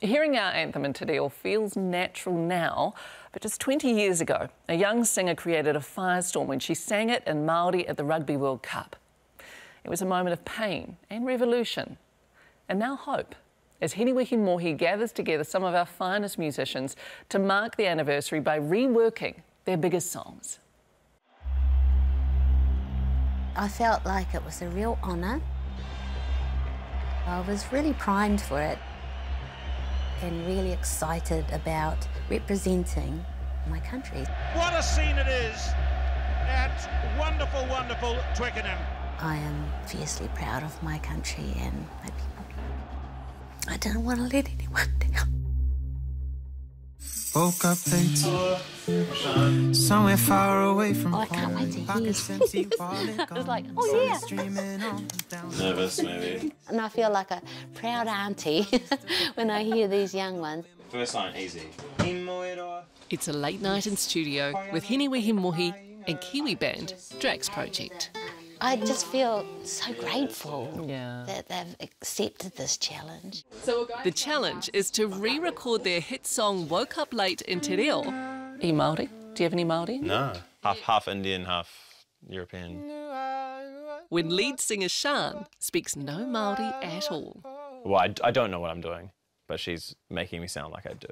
Hearing our anthem in Te Reo feels natural now, but just 20 years ago, a young singer created a firestorm when she sang it in Maori at the Rugby World Cup. It was a moment of pain and revolution, and now hope, as Hinewehi Mohi gathers together some of our finest musicians to mark the anniversary by reworking their biggest songs. I felt like it was a real honour. I was really primed for it and really excited about representing my country. What a scene it is at wonderful, wonderful Twickenham. I am fiercely proud of my country and my people. I don't want to let anyone down. Woke up late, somewhere far away from home. I can't wait to hear. It was like, oh yeah. Nervous, maybe. And I feel like a proud auntie when I hear these young ones. First line, easy. It's a late night in studio with Hinewehi Mohi and Kiwi band Drax Project. I just feel so grateful Yeah. that they've accepted this challenge. The challenge is to re-record their hit song Woke Up Late in Te Reo. Are you Māori? Do you have any Māori? No. Half Indian, half European. When lead singer Sian speaks no Māori at all. Well, I don't know what I'm doing, but she's making me sound like I do.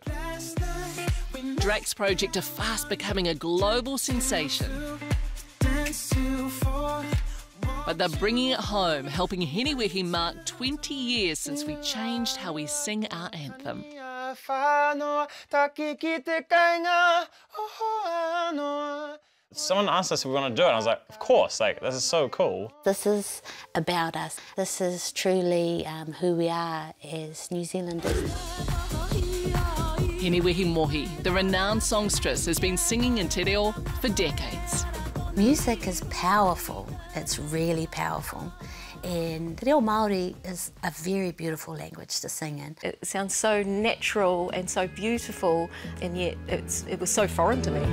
Drax Project are fast becoming a global sensation. But they're bringing it home, helping Hinewehi mark 20 years since we changed how we sing our anthem. Someone asked us if we want to do it, and I was like, of course, like, this is so cool. This is about us. This is truly who we are as New Zealanders. Hinewehi Mohi, the renowned songstress, has been singing in Te Reo for decades. Music is powerful. It's really powerful. And Te Reo Maori is a very beautiful language to sing in. It sounds so natural and so beautiful, and yet it was so foreign to me.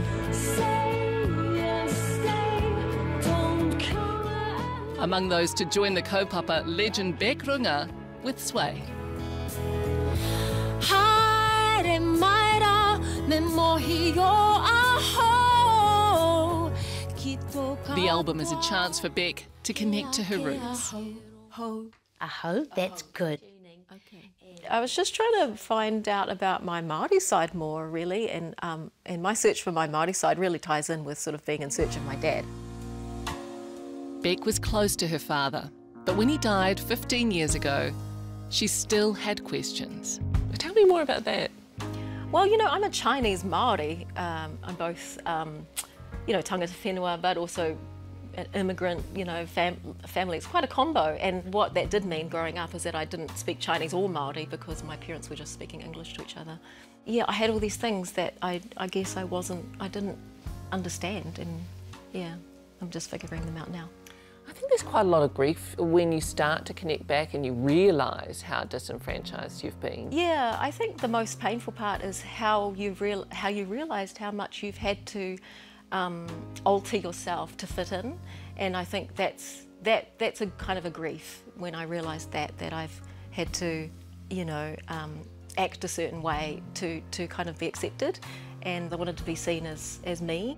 Among those to join the kaupapa, legend Beck Runga with Sway. The album is a chance for Beck to connect to her roots. Aho, that's good. I was just trying to find out about my Māori side more, really, and my search for my Māori side really ties in with sort of being in search of my dad. Beck was close to her father, but when he died 15 years ago, she still had questions. Tell me more about that. Well, you know, I'm a Chinese Māori. I'm both, you know, tangata whenua, but also an immigrant, you know, family. It's quite a combo. And what that did mean growing up is that I didn't speak Chinese or Māori because my parents were just speaking English to each other. Yeah, I had all these things that I guess I didn't understand, and yeah, I'm just figuring them out now. I think there's quite a lot of grief when you start to connect back and you realise how disenfranchised you've been. Yeah, I think the most painful part is how you realised how much you've had to alter yourself to fit in, and I think that's a kind of a grief when I realised that I've had to, you know, act a certain way to kind of be accepted, and I wanted to be seen as me.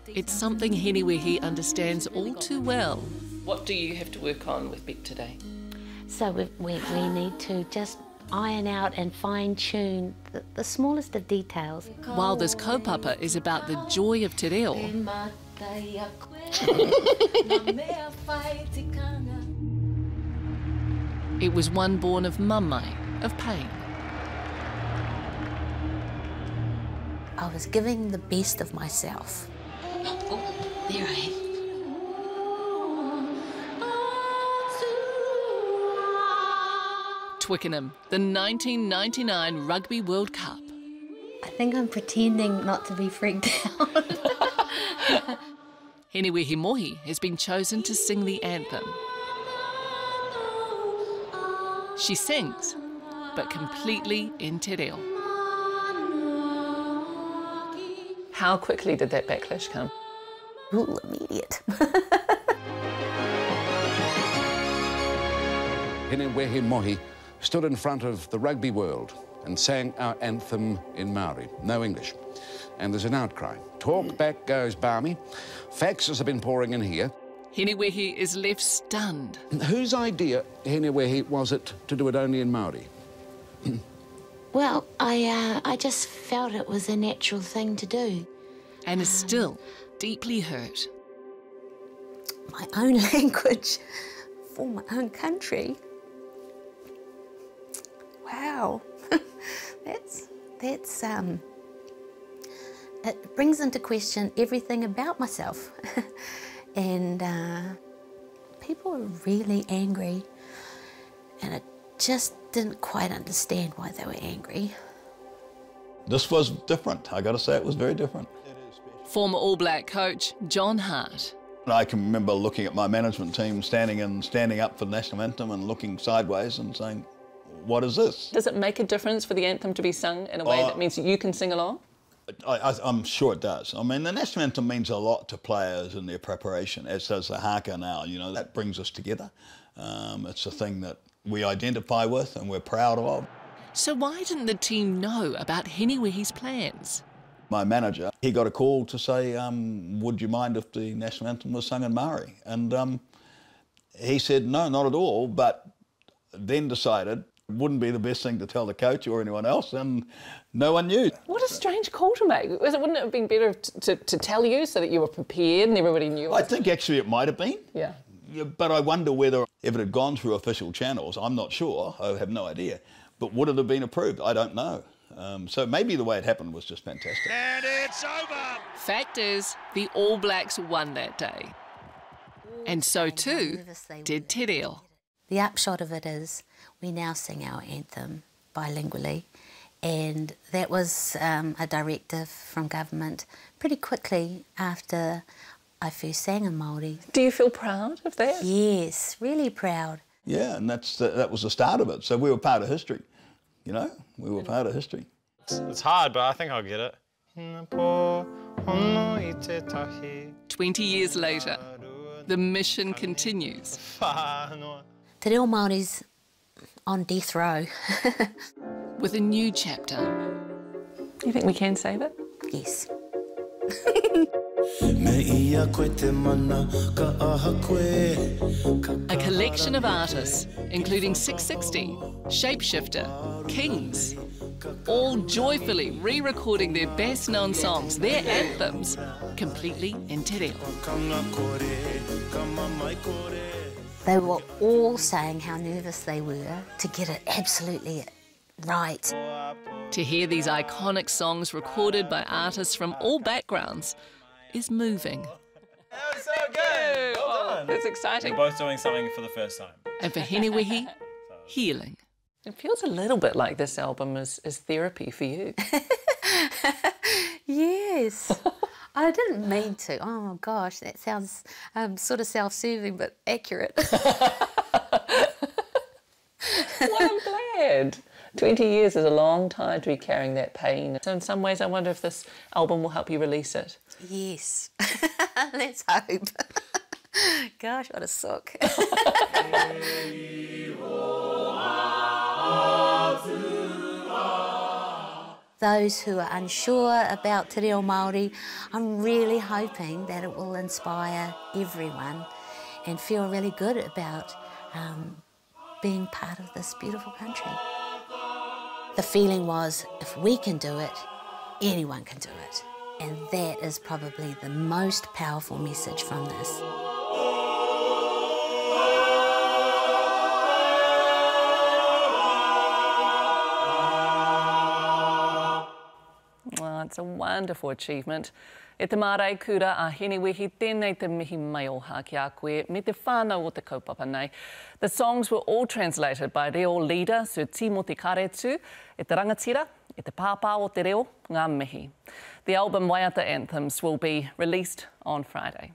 It's something Hinewehi understands all too well. What do you have to work on with Beck today? So we need to just iron out and fine-tune the smallest of details. While this kaupapa is about the joy of Te Reo, it was one born of mamai, of pain. I was giving the best of myself. Oh, there I am. Twickenham, the 1999 Rugby World Cup. I think I'm pretending not to be freaked out. Hinewehi Mohi has been chosen to sing the anthem. She sings, but completely in Te Reo. How quickly did that backlash come? Ooh, immediate. Hinewehi Mohi stood in front of the rugby world and sang our anthem in Maori, no English. And there's an outcry. Talk back goes balmy. Faxes have been pouring in here. Hinewehi is left stunned. Whose idea, Hinewehi, was it to do it only in Maori? Well, I just felt it was a natural thing to do. And is still deeply hurt. My own language for my own country. Wow, that's it brings into question everything about myself. And people were really angry, and I just didn't quite understand why they were angry. This was different. I got to say, it was very different. Former All Black coach John Hart. I can remember looking at my management team standing up for the national anthem and looking sideways and saying, what is this? Does it make a difference for the anthem to be sung in a way that means you can sing along? I'm sure it does. I mean, the national anthem means a lot to players in their preparation, as does the haka now. You know, that brings us together. It's a thing that we identify with and we're proud of. So why didn't the team know about Hinewehi's plans? My manager, he got a call to say, would you mind if the national anthem was sung in Maori? And he said, no, not at all, but then decided it wouldn't be the best thing to tell the coach or anyone else, and no one knew. What a strange call to make. Wouldn't it have been better to tell you so that you were prepared and everybody knew? I think actually it might have been. Yeah. But I wonder whether, if it had gone through official channels, I'm not sure, I have no idea, but would it have been approved? I don't know. So maybe the way it happened was just fantastic. And it's over! Fact is, the All Blacks won that day. And so too did Te Reo. The upshot of it is we now sing our anthem bilingually, and that was a directive from government pretty quickly after I first sang in Māori. Do you feel proud of that? Yes, really proud. Yeah, and that was the start of it. So we were part of history, you know? We were part of history. It's hard, but I think I'll get it. 20 years later, the mission continues. Te Reo Maori's on death row. With a new chapter. You think we can save it? Yes. A collection of artists, including 660, Shapeshifter, Kings, all joyfully re-recording their best-known songs, their anthems, completely in Te Reo. They were all saying how nervous they were to get it absolutely right. To hear these iconic songs recorded by artists from all backgrounds is moving. That was so good! Well done. That's exciting. We're both doing something for the first time. And for Hinewehi, healing. It feels a little bit like this album is therapy for you. Yes. I didn't mean to. Oh, gosh, that sounds sort of self-serving, but accurate. Well, I'm glad. 20 years is a long time to be carrying that pain. So in some ways, I wonder if this album will help you release it. Yes. Let's hope. Gosh, what a sook. Those who are unsure about Te Reo Maori, I'm really hoping that it will inspire everyone and feel really good about being part of this beautiful country. The feeling was, if we can do it, anyone can do it. And that is probably the most powerful message from this. Well, it's a wonderful achievement. E te marae kura a Hinewehi, tēnei te mihi mai o haki a koe, me te whānau o te kaupapa nei. The songs were all translated by Reo leader Sir Timoti Karetu, e te rangatira, e te pāpā o te reo, ngā mihi. The album Waiata Anthems will be released on Friday.